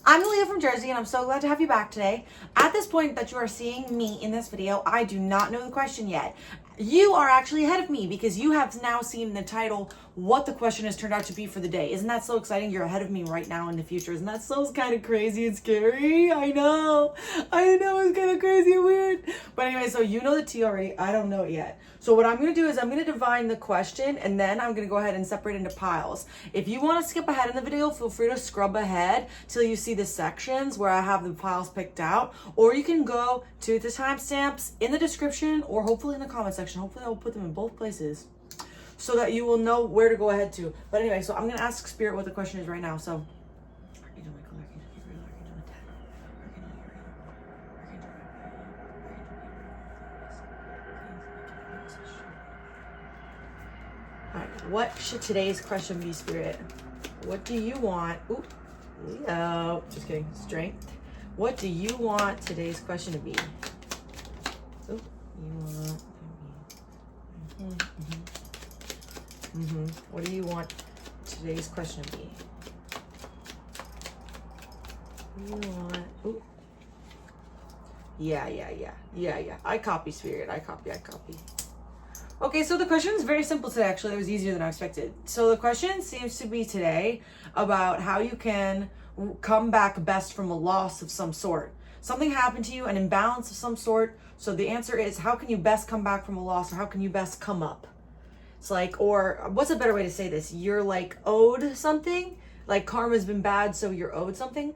I'm Leah from Jersey, and I'm so glad to have you back today. At this point that you are seeing me in this video, I do not know the question yet. You are actually ahead of me because you have now seen the title, what the question has turned out to be for the day. Isn't that so exciting? You're ahead of me right now in the future. Isn't that so kind of crazy and scary? I know, it's kind of crazy and weird. But anyway, so you know the tea already. I don't know it yet. So what I'm going to do is I'm going to divine the question, and then I'm going to go ahead and separate into piles. If you want to skip ahead in the video, feel free to scrub ahead till you see the sections where I have the piles picked out, or you can go to the timestamps in the description or hopefully in the comment section. Hopefully I will put them in both places so that you will know where to go ahead to. But anyway, so I'm going to ask Spirit what the question is right now. So what should today's question be, Spirit? What do you want? Ooh, Leo. Just kidding. Strength. What do you want today's question to be? Ooh, you want. What do you want today's question to be? What do you want? Ooh. Yeah. I copy, Spirit. I copy. Okay, so the question is very simple today, actually. It was easier than I expected. So the question seems to be today about how you can come back best from a loss of some sort. Something happened to you, an imbalance of some sort. So the answer is, how can you best come back from a loss, or how can you best come up? It's like, or what's a better way to say this? You're like owed something, like karma's been bad, so you're owed something.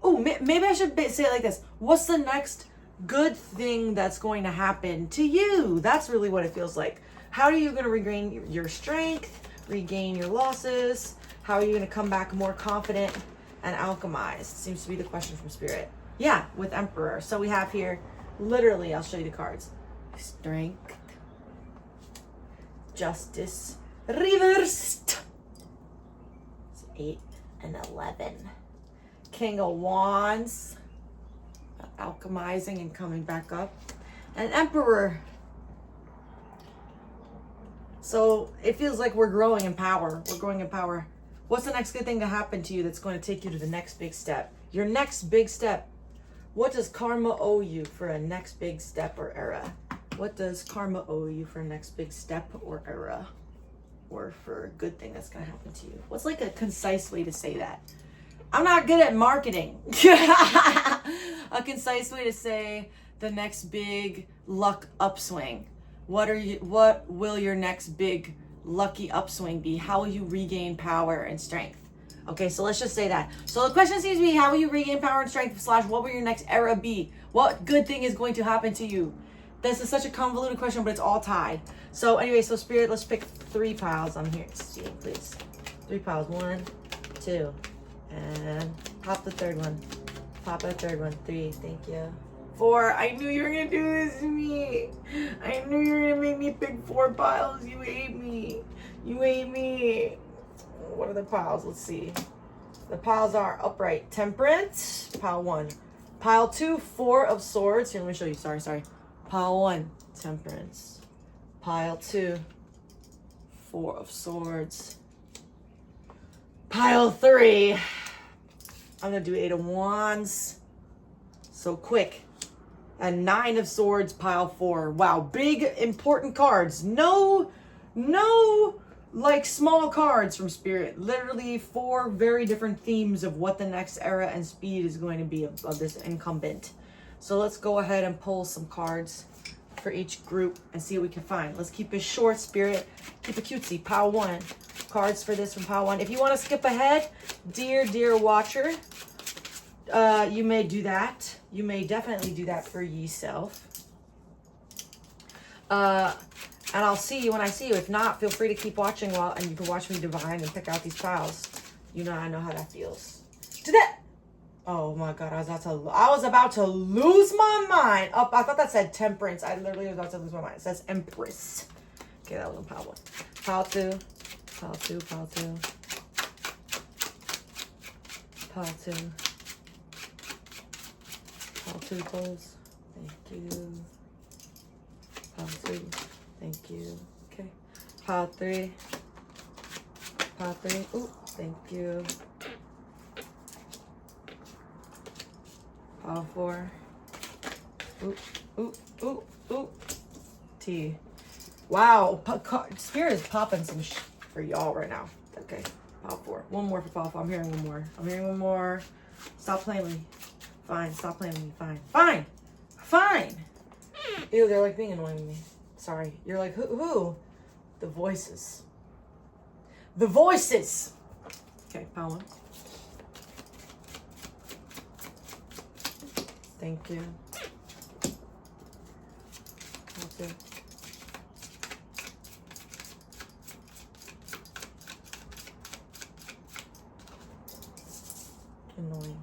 Oh, maybe I should say it like this. What's the next good thing that's going to happen to you? That's really what it feels like. How are you going to regain your strength, regain your losses? How are you going to come back more confident and alchemized? Seems to be the question from Spirit. Yeah, with Emperor. So we have here, literally, I'll show you the cards. Strength, Justice, reversed. It's 8 and 11. King of Wands, alchemizing and coming back up, and Emperor. So it feels like we're growing in power. What's the next good thing to happen to you that's going to take you to the next big step? Your next big step. What does karma owe you for a next big step or era? What does karma owe you for a next big step or era? Or for a good thing that's going to happen to you? What's like a concise way to say that? I'm not good at marketing. A concise way to say the next big luck upswing. What will your next big lucky upswing be? How will you regain power and strength? Okay, so let's just say that. So the question seems to be, how will you regain power and strength / what will your next era be? What good thing is going to happen to you? This is such a convoluted question, but it's all tied. So anyway, so Spirit, let's pick 3 piles. I'm here. See, please. 3 piles. 1, 2. And pop the third one. Pop a third one. 3. Thank you. 4. I knew you were going to do this to me. I knew you were going to make me pick 4 piles. You hate me. What are the piles? Let's see. The piles are upright. Temperance. Pile 1. Pile 2. 4 of Swords. Here, let me show you. Sorry. Pile 1. Temperance. Pile 2. 4 of Swords. Pile 3. I'm going to do 8 of Wands. So quick. And 9 of Swords, pile 4. Wow, big, important cards. No, like small cards from Spirit. Literally 4 very different themes of what the next era and speed is going to be of this incumbent. So let's go ahead and pull some cards for each group and see what we can find. Let's keep it short, Spirit. Keep it cutesy. Pile 1. Cards for this from pile 1. If you want to skip ahead, dear watcher, you may do that. You may definitely do that for yourself. And I'll see you when I see you. If not, feel free to keep watching and you can watch me divine and pick out these piles. You know, I know how that feels. To that. Oh my God, I was about to lose my mind. Oh, I thought that said temperance. I literally was about to lose my mind. It says Empress. Okay, that was on pile 1. Pile 2. Pile 2. Pile 2. Pile 2. Pile 2 close. Thank you. Pile 2. Thank you. Okay. Pile 3. Pile 3. Ooh, thank you. Pile 4. Ooh, ooh, ooh, ooh. T. Wow, Spirit is popping some for y'all right now. Okay, pile 4. One more for pile 4. I'm hearing one more. I'm hearing one more. Stop playing with me. Fine, stop playing with me. Fine. Fine. Fine. Ew, they're like being annoying with me. Sorry. You're like, who? The voices. The voices! Okay, pile 1. Thank you. Pile 2. Annoying.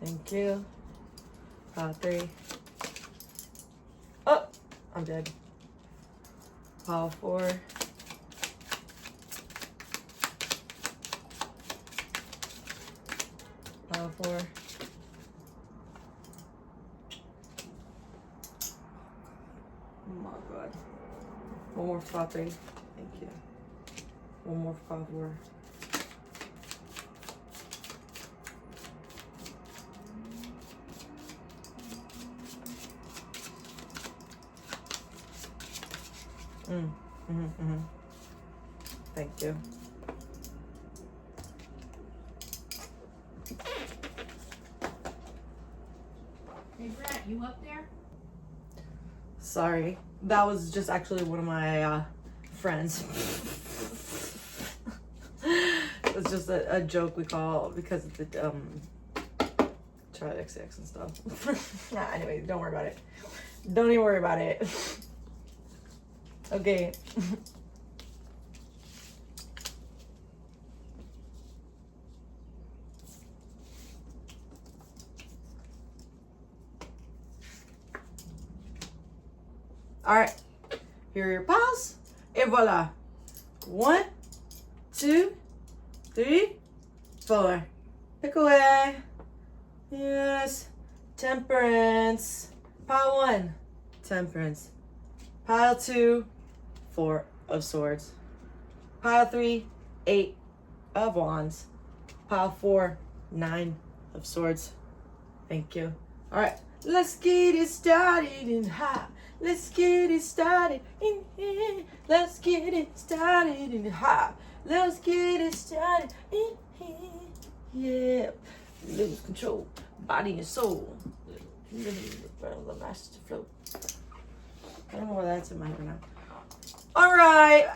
Thank you. Pile 3. Oh, I'm dead. Pile 4. Pile 4. Oh my god. One more for pile 3. Thank you. One more for pile 4. Thank you. Hey Brett, you up there? Sorry. That was just actually one of my friends. It's just a joke we call because of the Charlie XX and stuff. Nah, anyway, don't worry about it. Don't even worry about it. Okay. All right. Here are your piles. Et voila. 1, 2, 3, 4. Pick away. Yes. Temperance. Pile 1. Temperance. Pile 2. 4 of swords. Pile 3, 8 of wands. Pile 4, 9 of swords. Thank you. All right, let's get it started in high. Let's get it started in here. Let's get it started in high. Let's get it started in here. Yeah, lose control, body and soul. The master flow. I don't know where that's in my head right now. All right,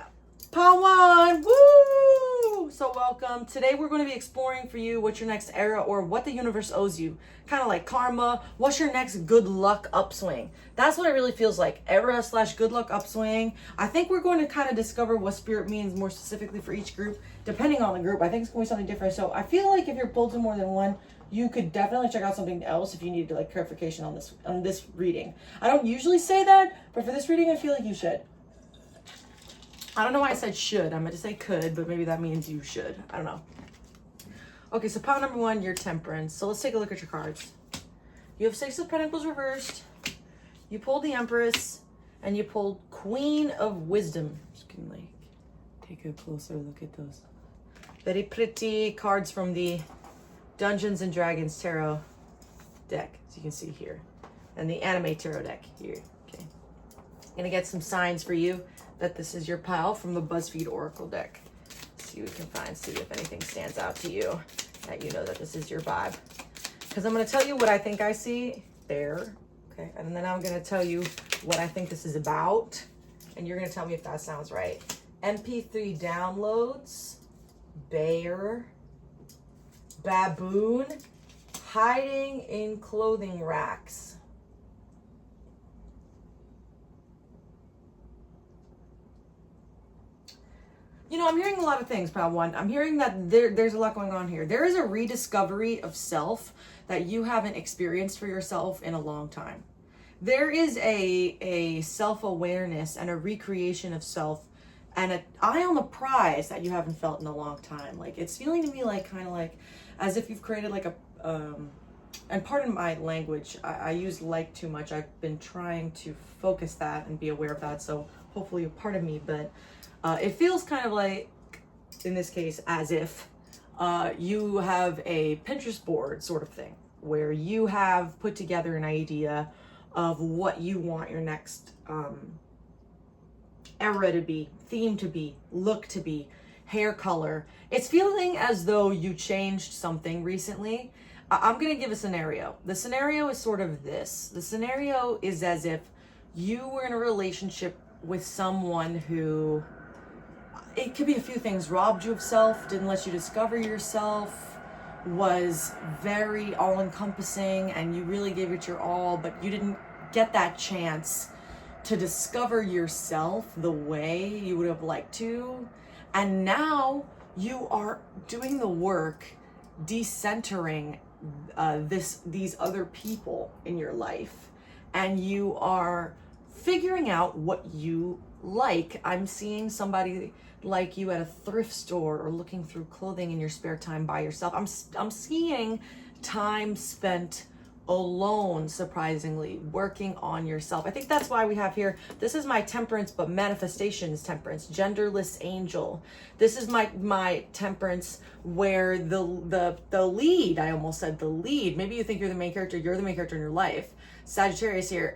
pile 1, woo! So welcome. Today we're going to be exploring for you what's your next era or what the universe owes you. Kind of like karma. What's your next good luck upswing? That's what it really feels like. Era / good luck upswing. I think we're going to kind of discover what spirit means more specifically for each group, depending on the group. I think it's going to be something different. So I feel like if you're pulled to more than one, you could definitely check out something else if you need like clarification on this reading. I don't usually say that, but for this reading, I feel like you should. I don't know why I said should. I meant to say could, but maybe that means you should. I don't know. Okay, so pile number 1, your temperance. So let's take a look at your cards. You have 6 of Pentacles reversed. You pulled the Empress, and you pulled Queen of Wisdom. Just can like take a closer look at those very pretty cards from the Dungeons and Dragons Tarot deck, as you can see here, and the Anime Tarot deck here. Okay, I'm gonna get some signs for you that this is your pile from the BuzzFeed Oracle deck. See what we can find, see if anything stands out to you, that you know that this is your vibe. Because I'm going to tell you what I think I see there, okay? And then I'm going to tell you what I think this is about, and you're going to tell me if that sounds right. MP3 downloads, bear, baboon, hiding in clothing racks. You know, I'm hearing a lot of things, pile 1. I'm hearing that there's a lot going on here. There is a rediscovery of self that you haven't experienced for yourself in a long time. There is a self-awareness and a recreation of self and an eye on the prize that you haven't felt in a long time. Like, it's feeling to me like kind of like as if you've created like a, and pardon my language, I use like too much. I've been trying to focus that and be aware of that. So hopefully you're part of me, but it feels kind of like, in this case, as if you have a Pinterest board sort of thing where you have put together an idea of what you want your next era to be, theme to be, look to be, hair color. It's feeling as though you changed something recently. I'm going to give a scenario. The scenario is sort of this. The scenario is as if you were in a relationship with someone who, it could be a few things, robbed you of self, didn't let you discover yourself, was very all-encompassing, and you really gave it your all, but you didn't get that chance to discover yourself the way you would have liked to. And now you are doing the work decentering these other people in your life, and you are figuring out what you like. I'm seeing somebody like you at a thrift store or looking through clothing in your spare time by yourself. I'm seeing time spent alone, surprisingly, working on yourself. I think that's why we have here, this is my temperance, but manifestations temperance, genderless angel. This is my temperance where the lead, I almost said the lead, maybe you think you're the main character in your life. Sagittarius here,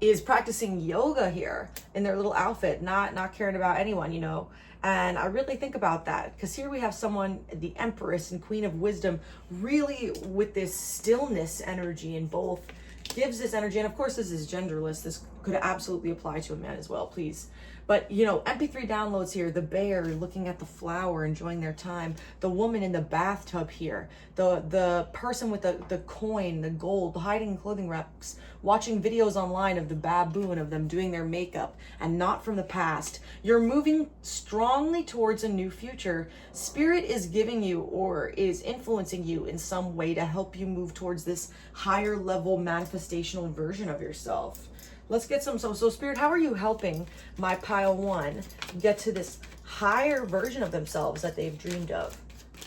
is practicing yoga here in their little outfit, not caring about anyone, you know. And I really think about that, because here we have someone, the Empress and Queen of Wisdom, really with this stillness energy in both, gives this energy. And of course, this is genderless. This could absolutely apply to a man as well, please. But, you know, MP3 downloads here, the bear looking at the flower, enjoying their time, the woman in the bathtub here, the person with the coin, the gold, hiding in clothing racks, watching videos online of the baboon, of them doing their makeup, and not from the past. You're moving strongly towards a new future. Spirit is giving you or is influencing you in some way to help you move towards this higher level manifestational version of yourself. Let's get some, so Spirit, how are you helping my pile one get to this higher version of themselves that they've dreamed of?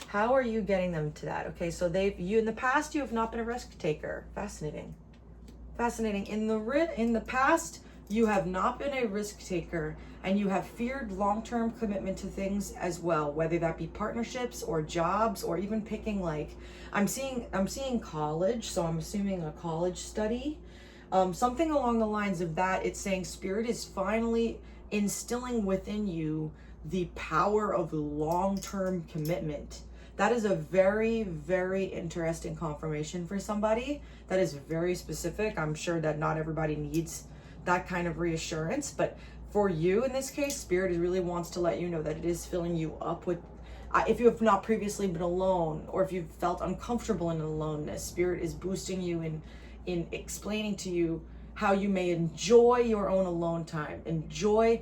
How are you getting them to that? Okay, so you in the past, you have not been a risk taker. Fascinating. Fascinating. In the past, you have not been a risk taker, and you have feared long-term commitment to things as well, whether that be partnerships or jobs or even picking, like, I'm seeing college, so I'm assuming a college study. Something along the lines of that. It's saying Spirit is finally instilling within you the power of long-term commitment. That is a very, very interesting confirmation for somebody. That is very specific. I'm sure that not everybody needs that kind of reassurance, but for you in this case, Spirit really wants to let you know that it is filling you up with, if you have not previously been alone, or if you've felt uncomfortable in aloneness, Spirit is boosting you in explaining to you how you may enjoy your own alone time, enjoy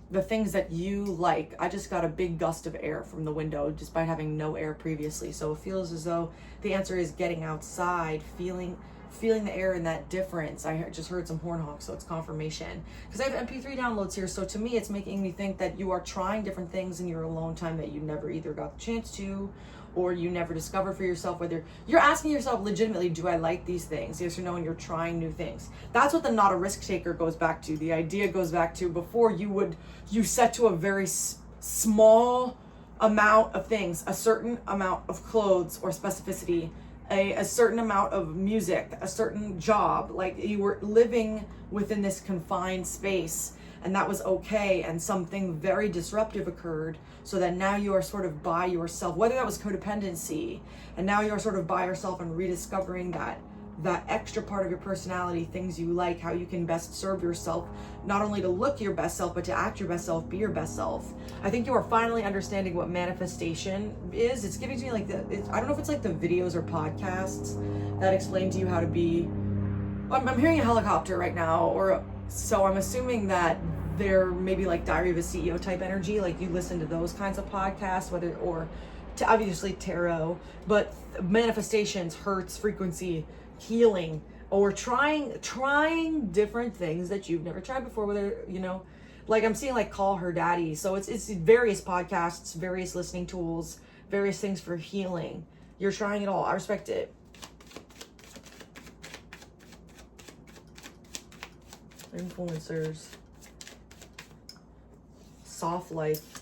the things that you like. I just got a big gust of air from the window despite having no air previously. So it feels as though the answer is getting outside, feeling the air and that difference. I just heard some horn honks, so it's confirmation. Because I have MP3 downloads here, so to me it's making me think that you are trying different things in your alone time that you never either got the chance to, or you never discover for yourself, whether you're asking yourself legitimately, do I like these things? Yes or no, and you're trying new things. That's what the not a risk taker goes back to. The idea goes back to before you set to a very small amount of things, a certain amount of clothes or specificity, a certain amount of music, a certain job, like you were living within this confined space, and that was okay, and something very disruptive occurred, so that now you are sort of by yourself, whether that was codependency, and now you're sort of by yourself and rediscovering that extra part of your personality, things you like, how you can best serve yourself, not only to look your best self, but to act your best self, be your best self. I think you are finally understanding what manifestation is. It's giving to me like I don't know if it's like the videos or podcasts that explain to you how to be, I'm hearing a helicopter right now, so I'm assuming that they're maybe like Diary of a CEO type energy, like you listen to those kinds of podcasts, or to obviously tarot, but manifestations, hertz, frequency, healing, or trying different things that you've never tried before, whether, you know, like I'm seeing like Call Her Daddy. So it's various podcasts, various listening tools, various things for healing. You're trying it all. I respect it. Influencers. Soft life.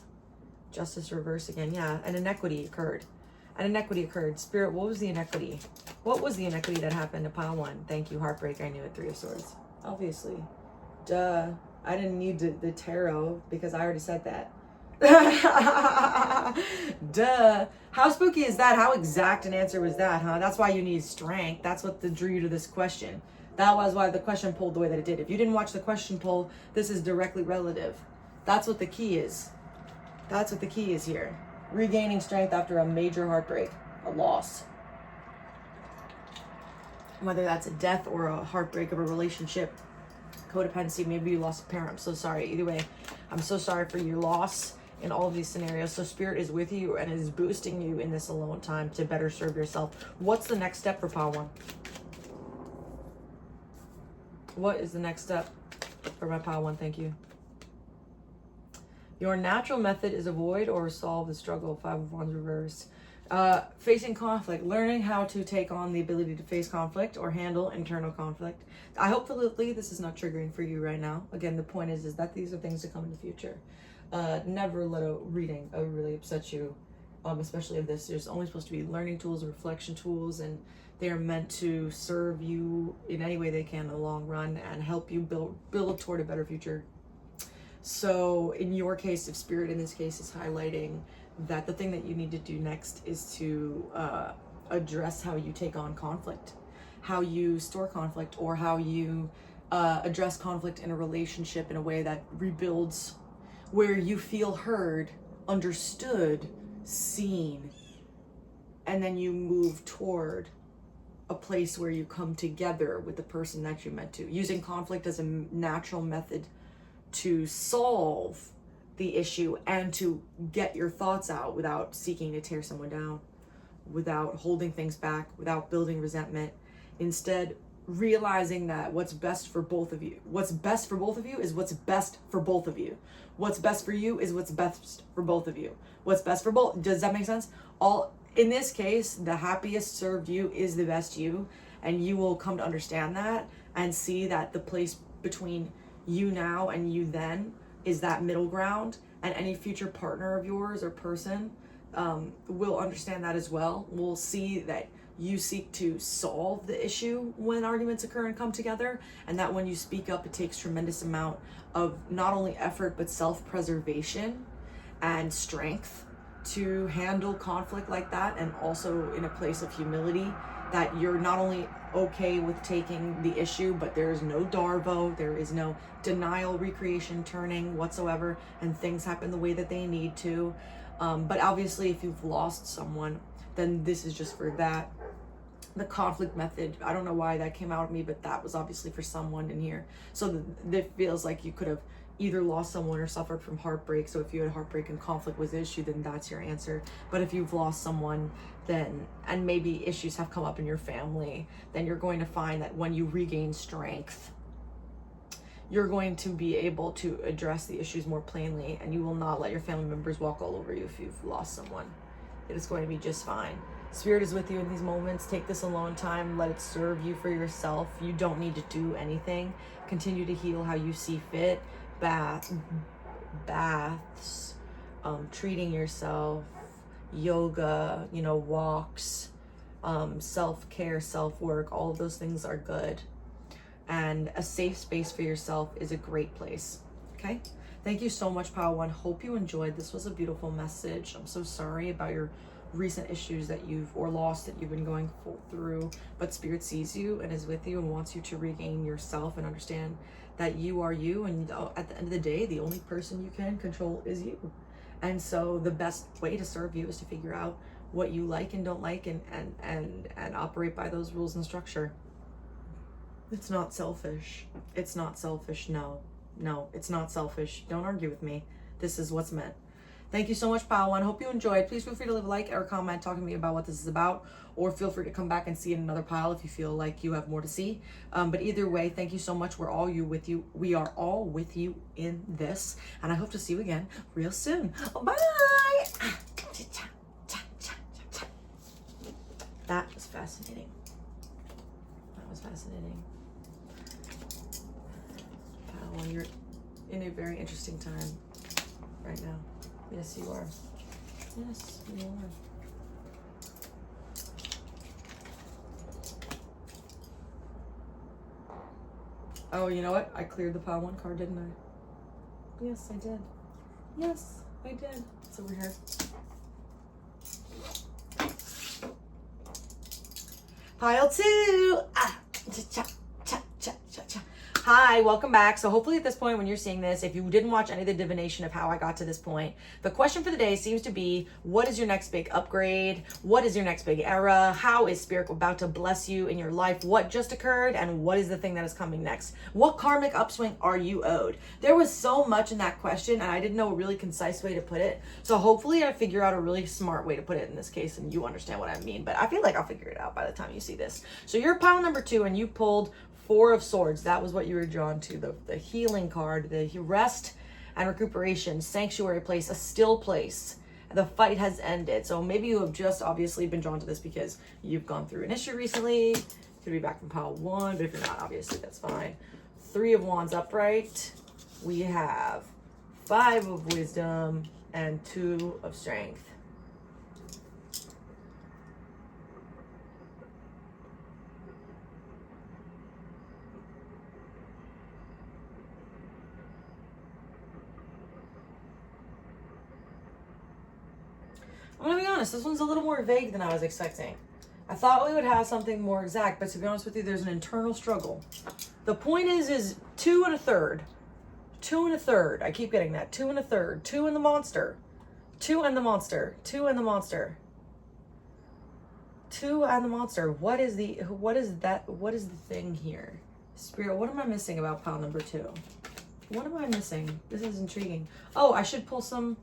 Justice reverse again. Yeah, an inequity occurred. An inequity occurred. Spirit, what was the inequity? What was the inequity that happened to pile 1? Thank you, heartbreak. I knew it. 3 of Swords. Obviously. Duh. I didn't need the tarot because I already said that. Duh. How spooky is that? How exact an answer was that, huh? That's why you need strength. That's what drew you to this question. That was why the question pulled the way that it did. If you didn't watch the question poll, this is directly relative. That's what the key is. That's what the key is here. Regaining strength after a major heartbreak, a loss. Whether that's a death or a heartbreak of a relationship, codependency, maybe you lost a parent. I'm so sorry. Either way, I'm so sorry for your loss in all of these scenarios. So Spirit is with you and is boosting you in this alone time to better serve yourself. What's the next step for pile 1? What is the next step for my pile 1? Thank you. Your natural method is avoid or solve the struggle. 5 of Wands reversed. Facing conflict, learning how to take on the ability to face conflict or handle internal conflict. I hopefully this is not triggering for you right now. Again, the point is that these are things to come in the future. Never let a reading really upset you, especially of this. There's only supposed to be learning tools, reflection tools, and they are meant to serve you in any way they can in the long run and help you build toward a better future. So in your case, if Spirit in this case is highlighting that the thing that you need to do next is to address how you take on conflict, how you store conflict, or how you address conflict in a relationship in a way that rebuilds, where you feel heard, understood, seen, and then you move toward a place where you come together with the person that you meant to. Using conflict as a natural method to solve the issue and to get your thoughts out without seeking to tear someone down, without holding things back, without building resentment. Instead, realizing that what's best for both of you, what's best for both of you is what's best for both of you. What's best for you is what's best for both of you. What's best for both. Does that make sense? In this case, the happiest served you is the best you, and you will come to understand that and see that the place between you now and you then is that middle ground, and any future partner of yours or person will understand that as well. We'll see that you seek to solve the issue when arguments occur and come together, and that when you speak up, it takes tremendous amount of not only effort but self-preservation and strength to handle conflict like that, and also in a place of humility that you're not only okay with taking the issue, but there is no Darvo, there is no denial, recreation, turning whatsoever, and things happen the way that they need to. But obviously, if you've lost someone, then this is just for that. The conflict method, I don't know why that came out of me, but that was obviously for someone in here. So it feels like you could have either lost someone or suffered from heartbreak. So if you had heartbreak and conflict was the issue, then that's your answer. But if you've lost someone, then, and maybe issues have come up in your family, then you're going to find that when you regain strength, you're going to be able to address the issues more plainly, and you will not let your family members walk all over you if you've lost someone. It is going to be just fine. Spirit is with you in these moments. Take this alone time. Let it serve you for yourself. You don't need to do anything. Continue to heal how you see fit. Baths, treating yourself, yoga, walks, self-care, self-work, all of those things are good. And a safe space for yourself is a great place. Okay? Thank you so much, Pile 1. Hope you enjoyed. This was a beautiful message. I'm so sorry about your recent issues or loss that you've been going through, but Spirit sees you and is with you and wants you to regain yourself and understand that you are you, and at the end of the day, the only person you can control is you. And so the best way to serve you is to figure out what you like and don't like, and operate by those rules and structure. It's not selfish. It's not selfish. No, it's not selfish. Don't argue with me. This is what's meant. Thank you so much, Pile 1. Hope you enjoyed. Please feel free to leave a like or comment talking to me about what this is about, or feel free to come back and see in another pile if you feel like you have more to see. But either way, thank you so much. We are all with you in this, and I hope to see you again real soon. Bye. That was fascinating. Pile 1, you're in a very interesting time right now. Yes, you are. Yes, you are. Oh, you know what? I cleared the pile 1 card, didn't I? Yes, I did. Yes, I did. It's over here. Pile 2. Ah, cha, cha, cha, cha, cha. Hi, welcome back. So hopefully at this point when you're seeing this, if you didn't watch any of the divination of how I got to this point, the question for the day seems to be, what is your next big upgrade? What is your next big era? How is Spirit about to bless you in your life? What just occurred? And what is the thing that is coming next? What karmic upswing are you owed? There was so much in that question and I didn't know a really concise way to put it. So hopefully I figure out a really smart way to put it in this case and you understand what I mean. But I feel like I'll figure it out by the time you see this. So you're pile number 2 and you pulled 4 of Swords. That was what you were drawn to. The healing card, the rest and recuperation, sanctuary place, a still place. The fight has ended. So maybe you have just obviously been drawn to this because you've gone through an issue recently. Could be back from pile 1, but if you're not, obviously that's fine. 3 of Wands upright. We have 5 of Wisdom and 2 of Strength. I'm gonna be honest, this one's a little more vague than I was expecting. I thought we would have something more exact, but to be honest with you, there's an internal struggle. The point is 2 and a third. 2 and a third. I keep getting that. 2 and a third. 2 and the monster. 2 and the monster. 2 and the monster. 2 and the monster. What is that? What is the thing here? Spirit, what am I missing about pile number 2? What am I missing? This is intriguing. Oh, I should pull some,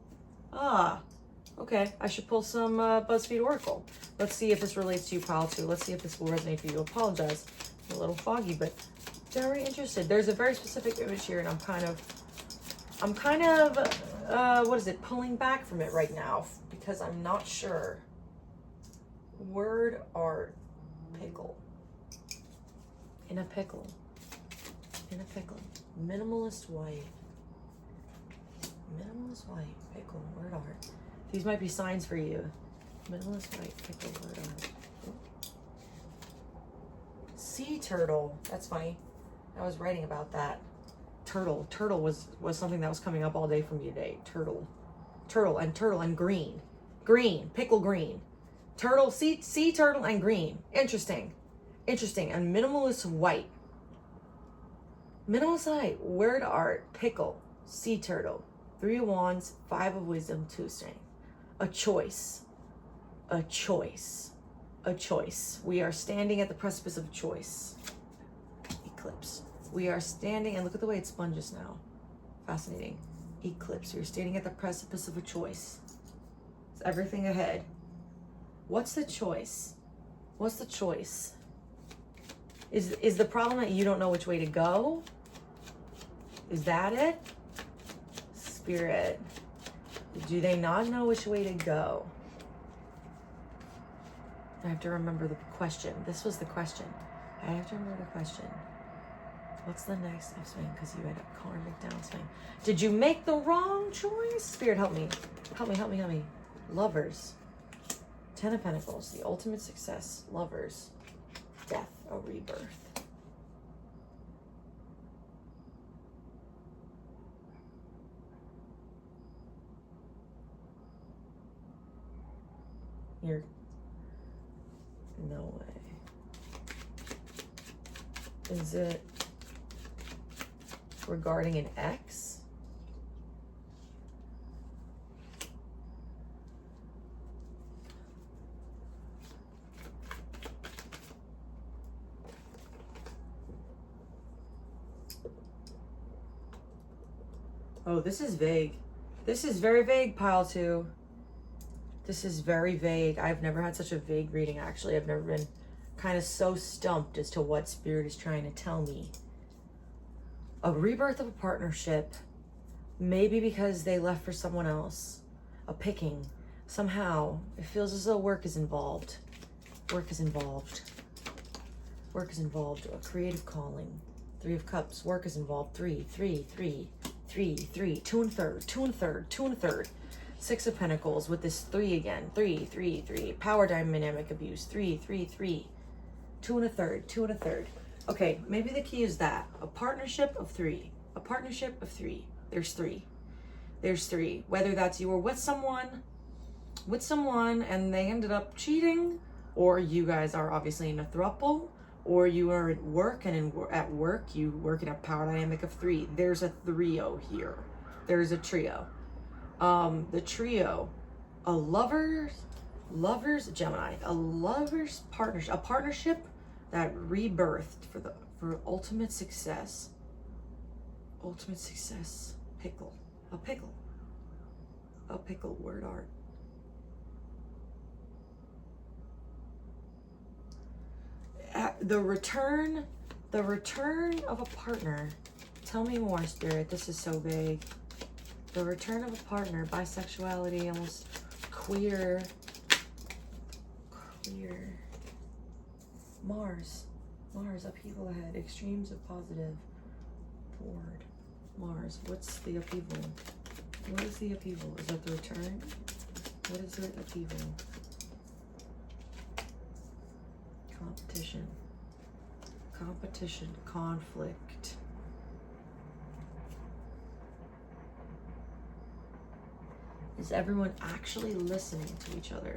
okay, I should pull some BuzzFeed Oracle. Let's see if this relates to you, pile 2. Let's see if this will resonate for you. Apologize, I'm a little foggy, but very interested. There's a very specific image here, and I'm kind of, what is it, pulling back from it right now because I'm not sure. Word art, pickle. In a pickle. In a pickle. Minimalist white. Minimalist white, pickle, word art. These might be signs for you. Minimalist white, pickle, word art. Sea turtle. That's funny. I was writing about that. Turtle. Turtle was something that was coming up all day for me today. Turtle. Turtle and green. Green. Pickle green. Turtle, sea turtle and green. Interesting. Interesting. And minimalist white. Minimalist white. Word art. Pickle. Sea turtle. 3 of Wands. 5 of Wisdom. 2 of Strength. A choice. A choice. A choice. We are standing at the precipice of choice. Eclipse. We are standing, and look at the way it sponges now. Fascinating. Eclipse. We're standing at the precipice of a choice. It's everything ahead. What's the choice? What's the choice? Is the problem that you don't know which way to go? Is that it? Spirit. Do they not know which way to go? I have to remember the question. This was the question. I have to remember the question. What's the next upswing? Because you had a karmic downswing. Did you make the wrong choice? Spirit, help me. Help me, help me, help me. Lovers. 10 of Pentacles. The ultimate success. Lovers. Death. A rebirth. You're... No way. Is it regarding an ex? Oh, this is vague. This is very vague, pile 2. This is very vague. I've never had such a vague reading, actually. I've never been kind of so stumped as to what Spirit is trying to tell me. A rebirth of a partnership. Maybe because they left for someone else. A picking. Somehow, it feels as though work is involved. Work is involved. Work is involved. A creative calling. 3 of Cups. Work is involved. 3, 3, 3, 3, 3. 2 and a third. 2 and a third. 2 and a third. 6 of Pentacles with this 3 again. 3, 3, 3. Power dynamic abuse. 3, 3, 3. 2 and a third. 2 and a third. Okay, maybe the key is that. A partnership of three. A partnership of three. There's three. There's three. Whether that's you were with someone and they ended up cheating, or you guys are obviously in a throuple, or you are at work and at work you work in a power dynamic of three. There's a trio here. There's a trio. The trio, a lovers, Gemini, a lovers partnership, a partnership that rebirthed for ultimate success. Ultimate success. Pickle. A pickle. A pickle. Word art. The return of a partner. Tell me more, Spirit. This is so vague. The return of a partner, bisexuality, almost queer. Mars, upheaval ahead, extremes of positive, forward. Mars, what's the upheaval? What is the upheaval? Is that the return? What is the upheaval? Competition, conflict. Is everyone actually listening to each other?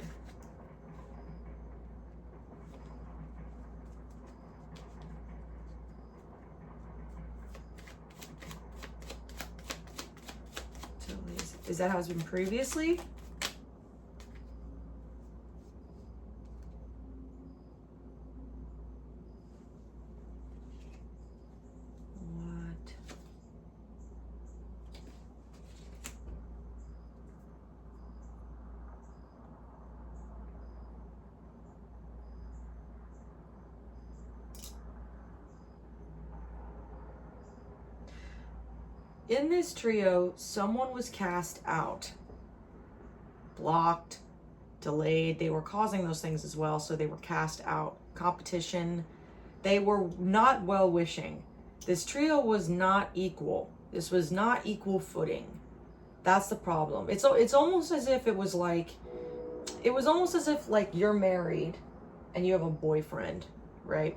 Is that how it's been previously? In this trio, someone was cast out, blocked, delayed. They were causing those things as well, so they were cast out. Competition. They were not well-wishing. This trio was not equal. This was not equal footing. That's the problem. It's almost as if it was like you're married and you have a boyfriend, right?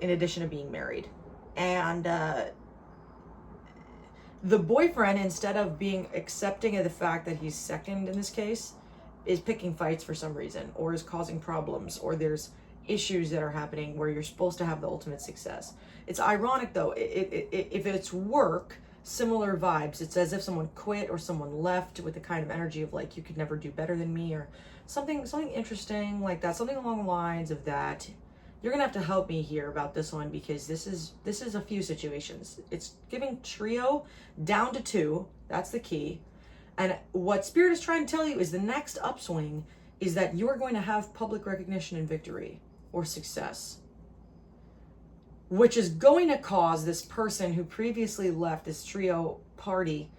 In addition to being married. And the boyfriend, instead of being accepting of the fact that he's second in this case, is picking fights for some reason, or is causing problems, or there's issues that are happening where you're supposed to have the ultimate success. It's ironic though, if it's work, similar vibes. It's as if someone quit or someone left with the kind of energy of like, you could never do better than me, or something interesting like that, something along the lines of that. You're gonna have to help me here about this one, because this is a few situations. It's giving trio down to 2. That's the key. And what Spirit is trying to tell you is the next upswing is that you are going to have public recognition and victory or success, which is going to cause this person who previously left this trio party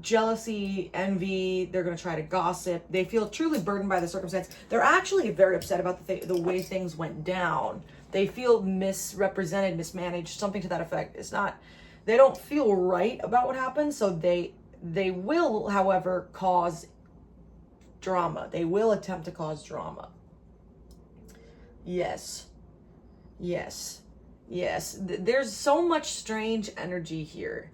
jealousy, envy. They're going to try to gossip. They feel truly burdened by the circumstance. They're actually very upset about the way things went down. They feel misrepresented, mismanaged, something to that effect. They don't feel right about what happened, so they will, however, cause drama. They will attempt to cause drama. Yes. There's so much strange energy here.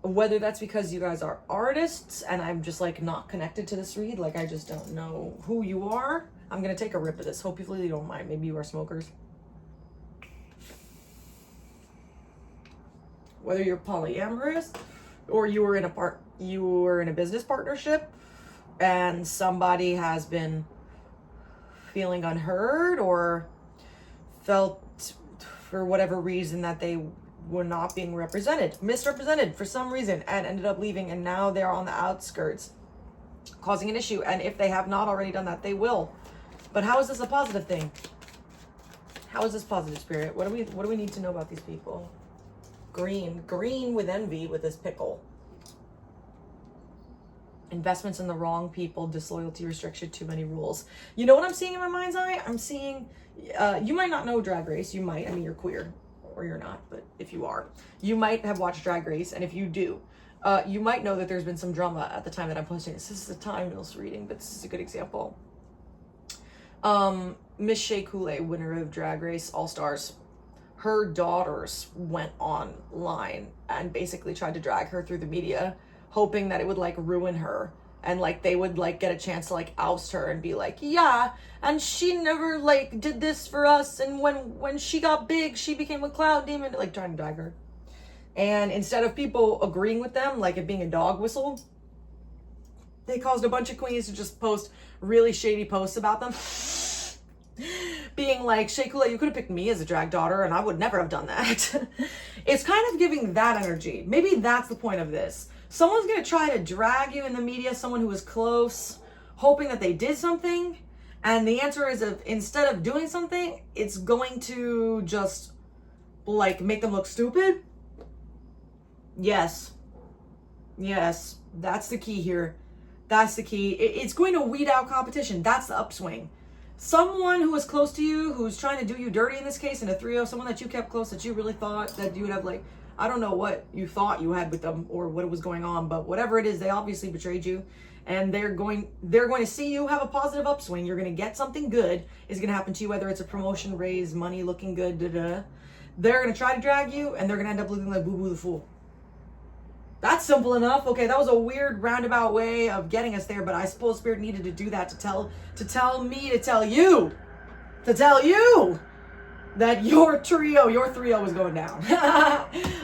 Whether that's because you guys are artists and I'm just like not connected to this read, like I just don't know who you are. I'm gonna take a rip of this. Hopefully you don't mind. Maybe you are smokers. Whether you're polyamorous or you were in a business partnership and somebody has been feeling unheard or felt for whatever reason that they were not being misrepresented for some reason, and ended up leaving, and now they're on the outskirts causing an issue. And if they have not already done that, they will. But how is this a positive thing? How is this positive, Spirit? What do we need to know about these people? Green with envy with this pickle. Investments in the wrong people, disloyalty, restriction, too many rules. You know what I'm seeing in my mind's eye? I'm seeing, you might not know Drag Race. You might, I mean, you're queer. Or you're not, but if you are, you might have watched Drag Race, and if you do, you might know that there's been some drama at the time that I'm posting this. This is a timeless reading, but this is a good example. Miss Shea Coulee, winner of Drag Race All Stars, her daughters went online and basically tried to drag her through the media, hoping that it would like ruin her. And like they would like get a chance to like oust her and be like, yeah, and she never like did this for us, and when she got big she became a cloud demon, like trying to drag her. And instead of people agreeing with them, like it being a dog whistle, they caused a bunch of queens to just post really shady posts about them, being like, Shea Coulee, you could have picked me as a drag daughter and I would never have done that. It's kind of giving that energy. Maybe that's the point of this. Someone's going to try to drag you in the media, someone who was close, hoping that they did something. And the answer is, instead of doing something, it's going to just, like, make them look stupid. Yes. Yes. That's the key here. That's the key. It's going to weed out competition. That's the upswing. Someone who is close to you, who's trying to do you dirty in this case, in a 3-0, someone that you kept close, that you really thought that you would have, like, I don't know what you thought you had with them or what was going on, but whatever it is, they obviously betrayed you, and they're going to see you have a positive upswing. You're going to get something good is going to happen to you, whether it's a promotion, raise, money, looking good, They're going to try to drag you, and they're going to end up looking like Boo Boo the Fool. That's simple enough. Okay, that was a weird roundabout way of getting us there, but I suppose Spirit needed to do that to tell you that your 3-0 is going down.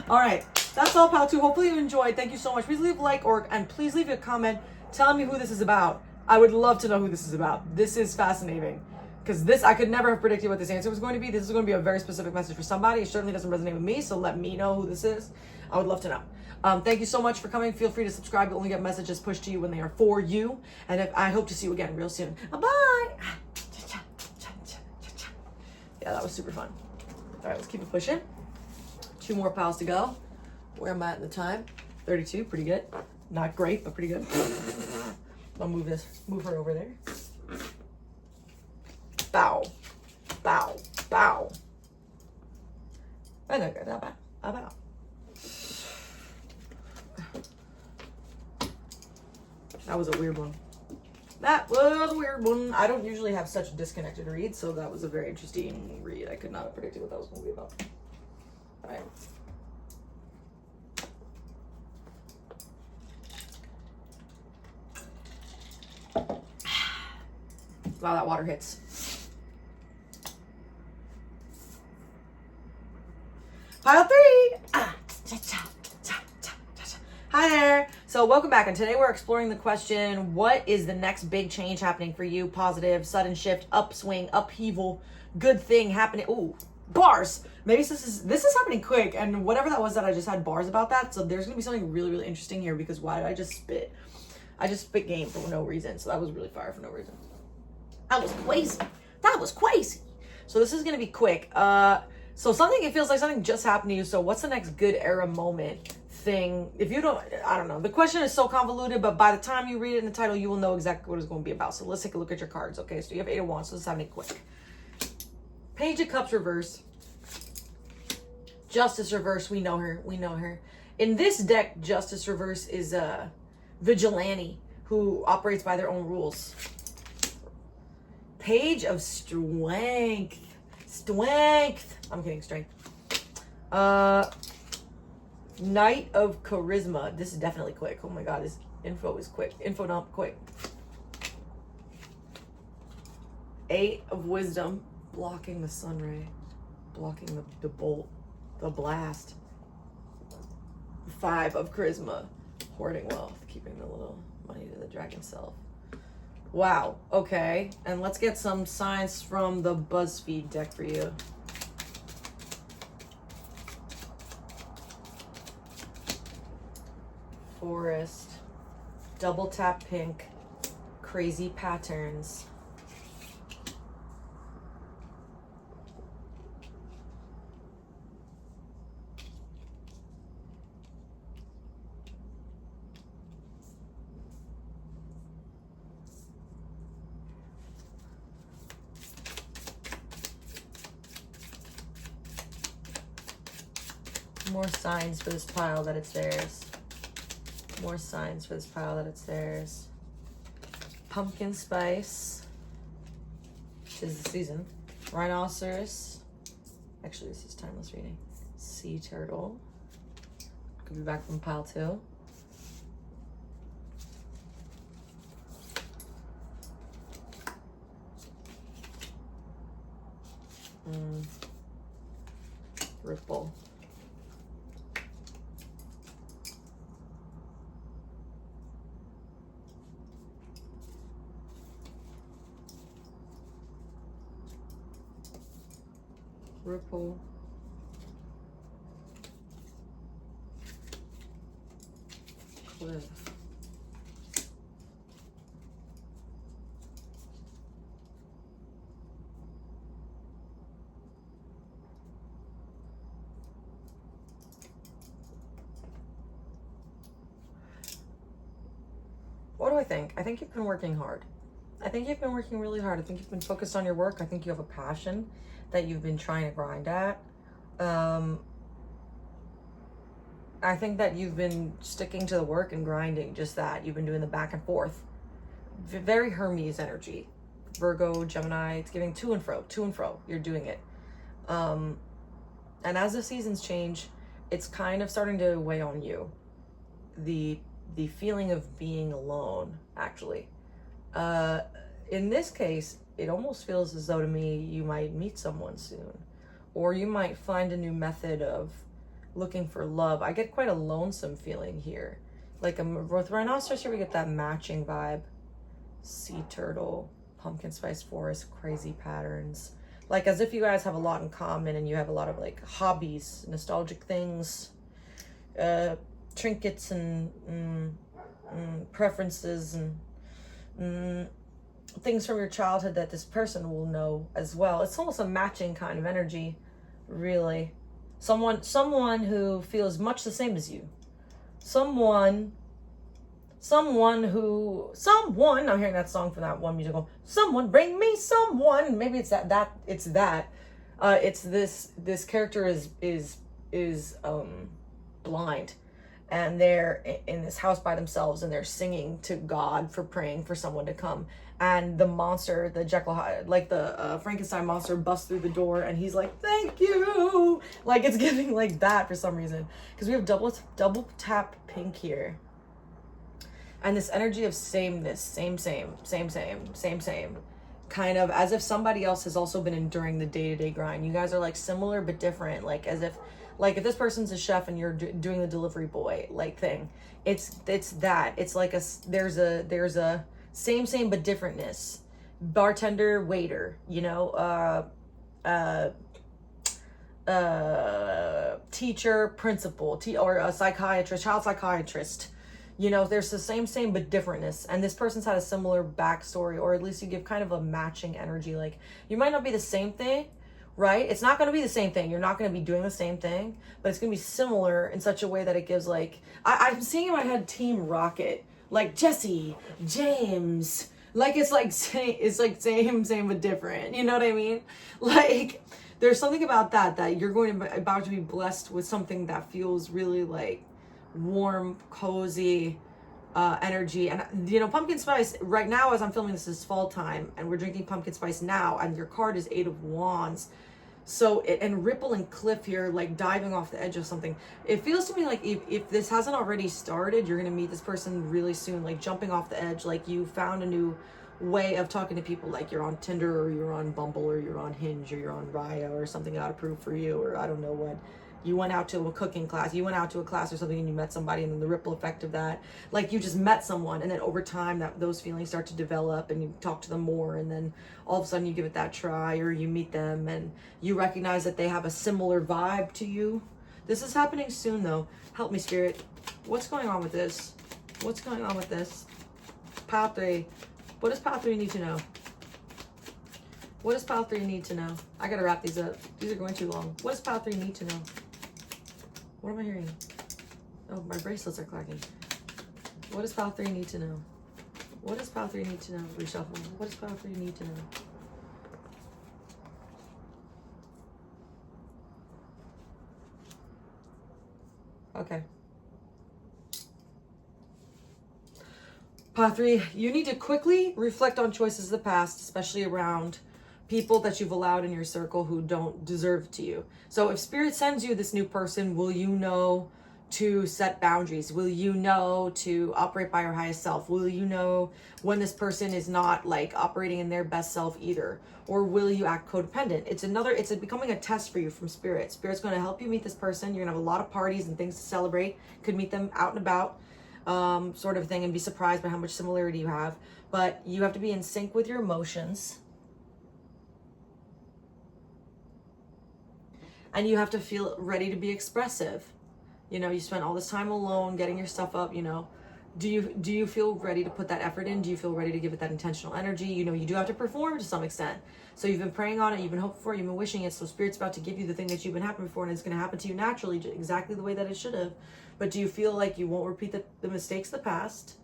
All right, that's all, pal 2. Hopefully you enjoyed. Thank you so much. Please leave a like and please leave a comment telling me who this is about. I would love to know who this is about. This is fascinating, because I could never have predicted what this answer was going to be. This is going to be a very specific message for somebody. It certainly doesn't resonate with me, so let me know who this is. I would love to know. Thank you so much for coming. Feel free to subscribe. You'll only get messages pushed to you when they are for you. And I hope to see you again real soon. Bye. Yeah, that was super fun. All right, let's keep it pushing. 2 more pals to go. Where am I at in the time? 32, pretty good. Not great, but pretty good. I'll move her over there. Bow, bow, bow. Bow. That was a weird one. I don't usually have such disconnected reads, so that was a very interesting read. I could not have predicted what that was going to be about. All right. Wow, that water hits. Pile 3. Hi there. So welcome back, and today we're exploring the question, what is the next big change happening for you? Positive, sudden shift, upswing, upheaval, good thing happening. Ooh, bars. Maybe this is happening quick, and whatever that was that I just had bars about that. So there's gonna be something really, really interesting here, because why did I just spit? I just spit game for no reason. So that was really fire for no reason. That was crazy. So this is gonna be quick. So it feels like something just happened to you. So what's the next good era moment thing? If you don't, I don't know. The question is so convoluted, but by the time you read it in the title, you will know exactly what it's going to be about. So let's take a look at your cards. Okay, so you have 8 of Wands, so let's have it quick. Page of Cups reverse. Justice reverse, we know her. In this deck, Justice reverse is a vigilante who operates by their own rules. Page of Strength. I'm kidding, strength. Knight of Charisma. This is definitely quick. Oh my god, this info is quick. Info dump quick. 8 of Wisdom. Blocking the sun ray. Blocking the bolt. The blast. 5 of Charisma. Hoarding wealth. Keeping the little money to the dragon self. Wow. Okay. And let's get some signs from the BuzzFeed deck for you. Forest. Double tap pink. Crazy patterns. More signs for this pile that it's theirs. More signs for this pile that it's theirs. Pumpkin spice. 'Tis the season. Rhinoceros. Actually, this is timeless reading. Sea turtle. Could be back from pile 2. Ripple. Ripple. Cliff. What do I think? I think you've been working hard. I think you've been working really hard. I think you've been focused on your work. I think you have a passion that you've been trying to grind at. I think that you've been sticking to the work and grinding, just that. You've been doing the back and forth. Very Hermes energy. Virgo, Gemini, it's giving to and fro. You're doing it. And as the seasons change, it's kind of starting to weigh on you. The feeling of being alone, actually. In this case, it almost feels as though to me you might meet someone soon, or you might find a new method of looking for love. I get quite a lonesome feeling here. Like with rhinoceros here, we get that matching vibe. Sea turtle, pumpkin spice forest, crazy patterns. Like as if you guys have a lot in common and you have a lot of like hobbies, nostalgic things, trinkets and preferences and things from your childhood that this person will know as well. It's almost a matching kind of energy, really. Someone who feels much the same as you. Someone, I'm hearing that song from that one musical. Someone bring me someone. Maybe it's this character is blind, and they're in this house by themselves, and they're singing to God for praying for someone to come. And the monster, the Jekyll, like the Frankenstein monster, busts through the door, and he's like, "Thank you!" Like it's giving like that for some reason, because we have double tap pink here, and this energy of sameness, same, kind of as if somebody else has also been enduring the day-to-day grind. You guys are like similar but different, like as if. Like if this person's a chef and you're doing the delivery boy like thing, it's that. It's like there's a same but differentness. Bartender, waiter, you know, teacher, principal, or a psychiatrist, child psychiatrist. You know, there's the same but differentness. And this person's had a similar backstory, or at least you give kind of a matching energy. Like you might not be the same thing, right? It's not going to be the same thing. You're not going to be doing the same thing, but it's going to be similar in such a way that it gives like, I'm seeing in my head Team Rocket, like Jesse, James, like it's like same but different. You know what I mean? Like there's something about that you're about to be blessed with something that feels really like warm, cozy, energy. And you know, pumpkin spice right now, as I'm filming this, is fall time, and we're drinking pumpkin spice now, and your card is 8 of Wands. So and ripple and cliff here, like diving off the edge of something. It feels to me like if this hasn't already started, you're gonna meet this person really soon, like jumping off the edge, like you found a new way of talking to people, like you're on Tinder, or you're on Bumble, or you're on Hinge, or you're on Raya, or something got approved for you, or I don't know what. You went out to a cooking class, you went out to a class or something, and you met somebody, and then the ripple effect of that, like you just met someone, and then over time those feelings start to develop, and you talk to them more, and then all of a sudden you give it that try, or you meet them and you recognize that they have a similar vibe to you. This is happening soon though. Help me, Spirit. What's going on with this? What's going on with this? Pile 3. What does pile 3 need to know? What does pile 3 need to know? I gotta wrap these up. These are going too long. What does pile 3 need to know? What am I hearing? Oh, my bracelets are clacking. What does pile 3 need to know? What does pile 3 need to know? Reshuffle. What does pile 3 need to know? Okay. Pile 3, you need to quickly reflect on choices of the past, especially around people that you've allowed in your circle who don't deserve to you. So if Spirit sends you this new person, will you know to set boundaries? Will you know to operate by your highest self? Will you know when this person is not like operating in their best self either? Or will you act codependent? It's becoming a test for you from Spirit. Spirit's going to help you meet this person. You're going to have a lot of parties and things to celebrate. Could meet them out and about, sort of thing, and be surprised by how much similarity you have. But you have to be in sync with your emotions. And you have to feel ready to be expressive. You know, you spent all this time alone getting your stuff up, you know. Do you feel ready to put that effort in? Do you feel ready to give it that intentional energy? You know, you do have to perform to some extent. So you've been praying on it, you've been hoping for it, you've been wishing it. So Spirit's about to give you the thing that you've been happening for, and it's going to happen to you naturally, exactly the way that it should have. But do you feel like you won't repeat the mistakes of the past?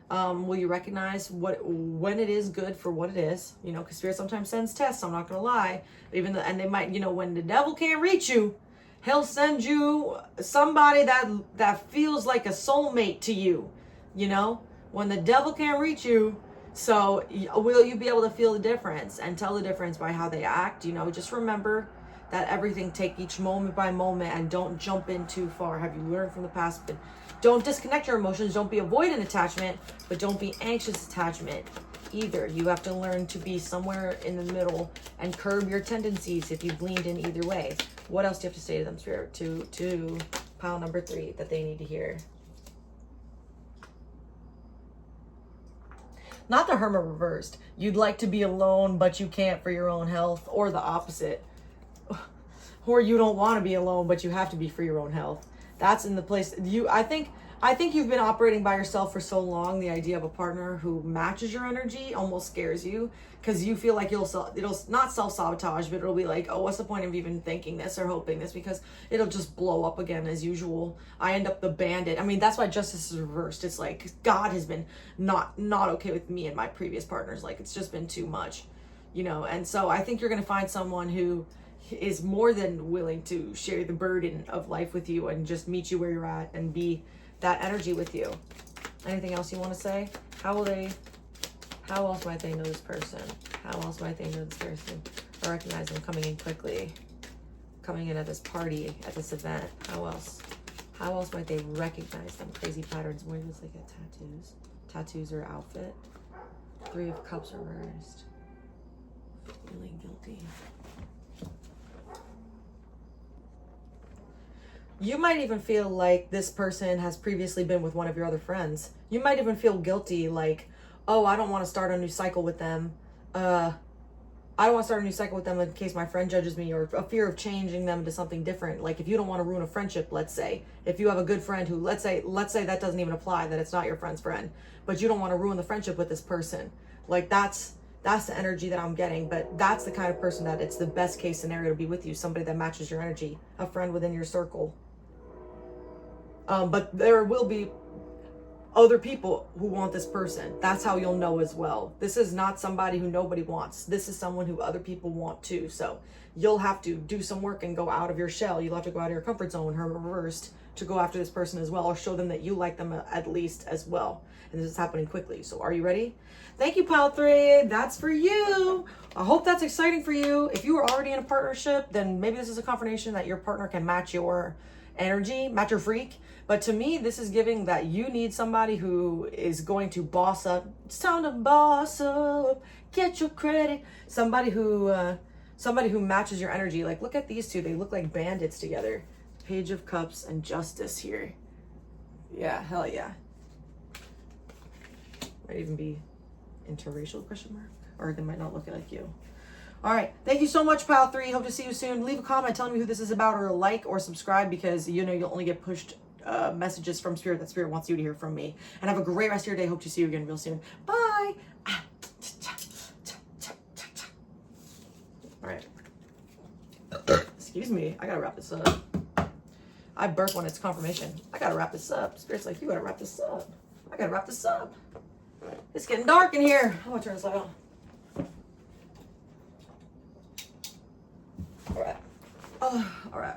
Will you recognize when it is good for what it is? You know, because Spirit sometimes sends tests, I'm not going to lie. And they might, you know, when the devil can't reach you, he'll send you somebody that feels like a soulmate to you, you know, when the devil can't reach you. So will you be able to feel the difference and tell the difference by how they act? You know, just remember that everything, take each moment by moment and don't jump in too far. Have you learned from the past? But don't disconnect your emotions. Don't be avoidant attachment, but don't be anxious attachment either. You have to learn to be somewhere in the middle and curb your tendencies if you've leaned in either way. What else do you have to say to them, Spirit, to pile number 3 that they need to hear? Not the Hermit reversed. You'd like to be alone, but you can't for your own health, or the opposite. Or you don't want to be alone, but you have to be for your own health. That's in the place I think you've been operating by yourself for so long. The idea of a partner who matches your energy almost scares you, because you feel like it'll not self-sabotage, but it'll be like, oh, what's the point of even thinking this or hoping this, because it'll just blow up again as usual. I end up the bandit. I mean, that's why justice is reversed. It's like God has been not okay with me and my previous partners. Like, it's just been too much, you know. And so I think you're going to find someone who is more than willing to share the burden of life with you and just meet you where you're at and be that energy with you. Anything else you want to say? How else might they know this person? How else might they know this person? Or recognize them coming in quickly, coming in at this party, at this event? How else might they recognize them? Crazy patterns. Where does they get tattoos or outfit? 3 of Cups reversed. Feeling guilty. You might even feel like this person has previously been with one of your other friends. You might even feel guilty, like, oh, I don't want to start a new cycle with them. I don't want to start a new cycle with them in case my friend judges me, or a fear of changing them to something different. Like, if you don't want to ruin a friendship, let's say, if you have a good friend who, let's say that doesn't even apply, that it's not your friend's friend, but you don't want to ruin the friendship with this person. Like, that's the energy that I'm getting. But that's the kind of person that it's the best case scenario to be with you, somebody that matches your energy, a friend within your circle. But there will be other people who want this person. That's how you'll know as well. This is not somebody who nobody wants. This is someone who other people want too. So you'll have to do some work and go out of your shell. You'll have to go out of your comfort zone, her reversed, to go after this person as well, or show them that you like them at least as well. And this is happening quickly. So are you ready? Thank you, Pile 3. That's for you. I hope that's exciting for you. If you are already in a partnership, then maybe this is a confirmation that your partner can match your energy, match your freak. But to me, this is giving that you need somebody who is going to boss up. It's time to boss up, get your credit. Somebody who matches your energy. Like, look at these two. They look like bandits together. Page of Cups and Justice here. Yeah, hell yeah. Might even be interracial, question mark? Or they might not look like you. All right. Thank you so much, Pile 3. Hope to see you soon. Leave a comment telling me who this is about, or a like or subscribe, because you know you'll only get pushed messages from Spirit that Spirit wants you to hear from me. And have a great rest of your day. Hope to see you again real soon. Bye. All right. Excuse me. I gotta wrap this up. I burp when it's confirmation. I gotta wrap this up. Spirit's like, you gotta wrap this up. I gotta wrap this up. It's getting dark in here. I'm gonna turn this light on. All right. Oh, all right.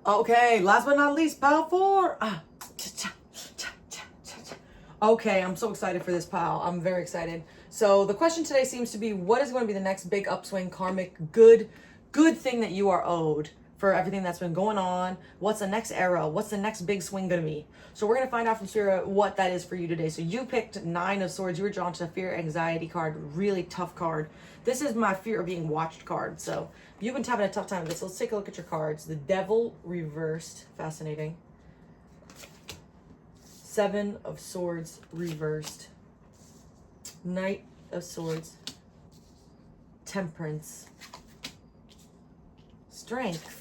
Okay, last but not least, pile 4. Okay, I'm so excited for this pile. I'm very excited. So the question today seems to be, what is going to be the next big upswing, karmic, good thing that you are owed for everything that's been going on? What's the next era? What's the next big swing going to be? So we're going to find out from Spirit what that is for you today. So you picked 9 of Swords. You were drawn to the fear, anxiety card. Really tough card. This is my fear of being watched card. So you've been having a tough time with this. Let's take a look at your cards. The Devil reversed. Fascinating. 7 of Swords reversed. Knight of Swords. Temperance. Strength.